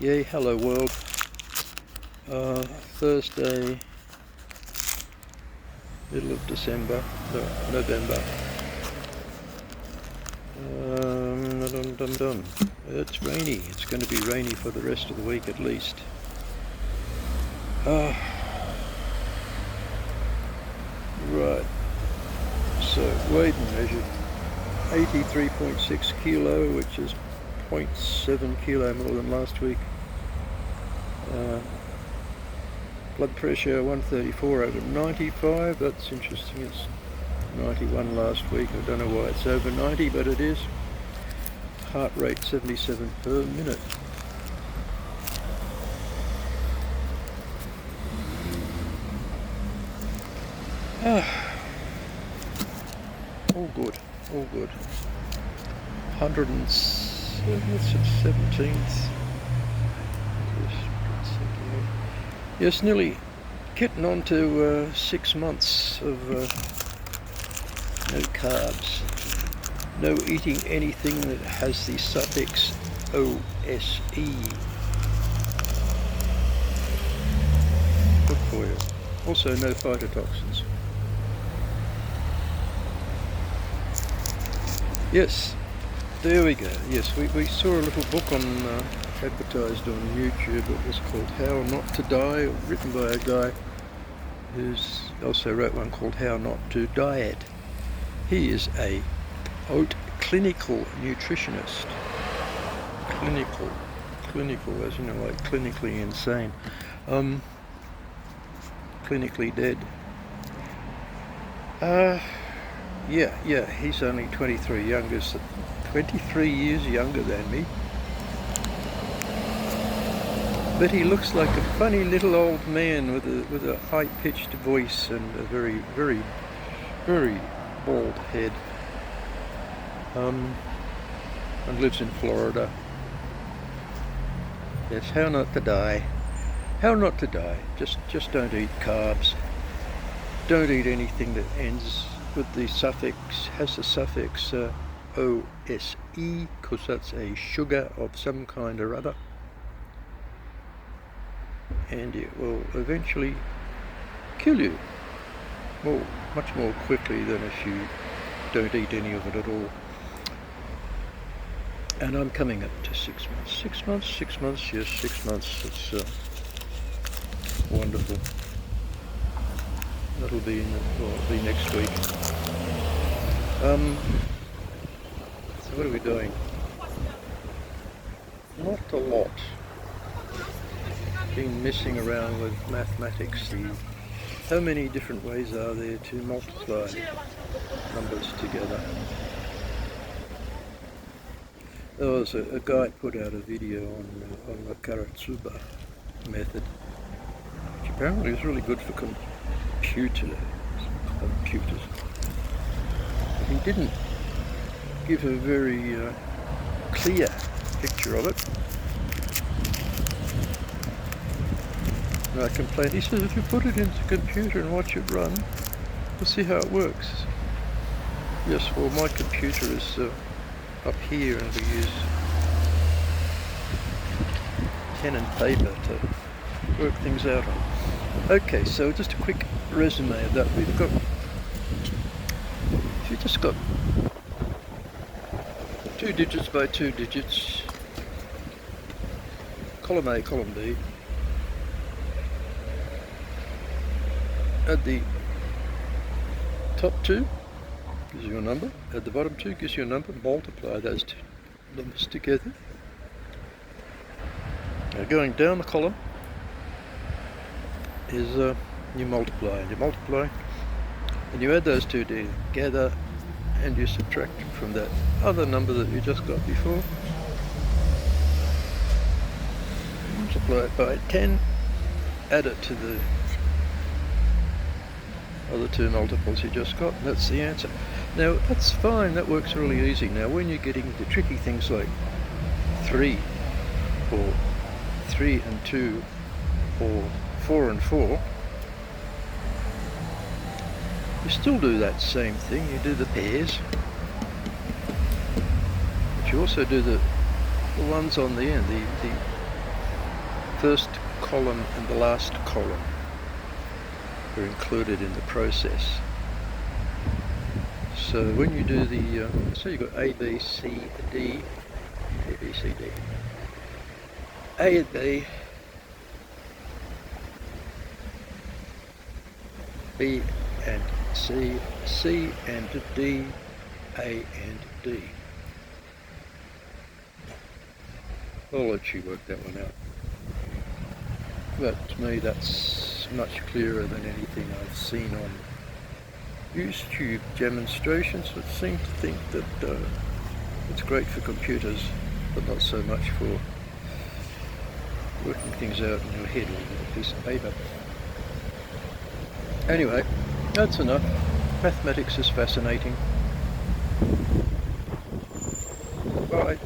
Yay, hello world. Thursday, middle of December, no, November. It's rainy. It's going to be rainy for the rest of the week at least. Right. So weighed and measured 83.6 kilo, which is 0.7 kilo more than last week. Blood pressure 134/95. That's interesting. It's 91 last week. I don't know why it's over 90, but it is. Heart rate 77 per minute. All good, all good. 117th. Yes, nearly getting on to 6 months of no carbs. No eating anything that has the suffix OSE. Good for you. Also no phytotoxins. Yes, there we go. Yes, we saw a little book on advertised on YouTube. It was called How Not to Die, written by a guy who's also wrote one called How Not to Diet. He is a clinical nutritionist. Clinical, as you know, like clinically insane. Clinically dead. Yeah, he's only 23 years younger than me. But he looks like a funny little old man with a high-pitched voice and a very, very, very bald head. And lives in Florida. Yes, how not to die. How not to die. Just don't eat carbs. Don't eat anything that ends with the suffix, has the suffix OSE, because that's a sugar of some kind or other. And it will eventually kill you. Well, much more quickly than if you don't eat any of it at all. And I'm coming up to 6 months. 6 months, 6 months, yes, 6 months. It's wonderful. That'll be next week. So what are we doing? Not a lot. Been messing around with mathematics. How many different ways are there to multiply numbers together? There was a guy put out a video on the Karatsuba method, which apparently is really good for computers. He didn't give a very clear picture of it. And I complained. He says, if you put it into the computer and watch it run, you'll see how it works. Yes, well, my computer is up here, and we use pen and paper to work things out on. Okay, so just a quick resume of that. We've just got 2 digits by 2 digits, column A, column B. Add the top 2, gives you a number. Add the bottom 2, gives you a number. Multiply those 2 numbers together. Now going down the column is you multiply and you add those 2 together, and you subtract from that other number that you just got before. Multiply it by 10, add it to the other 2 multiples you just got, and that's the answer. Now that's fine, that works really easy. Now when you're getting the tricky things like 3 or 3 and 2 or 4 and 4, you still do that same thing. You do the pairs, but you also do the ones on the end, the first column and the last column are included in the process. So when you do the, so you've got A, B, C, D, A, B, C, D. A and B, B and C, C and D, A and D. I'll let you work that one out. But to me that's much clearer than anything I've seen on YouTube demonstrations that seem to think that it's great for computers, but not so much for working things out in your head with a piece of paper. Anyway, that's enough. Mathematics is fascinating. Bye.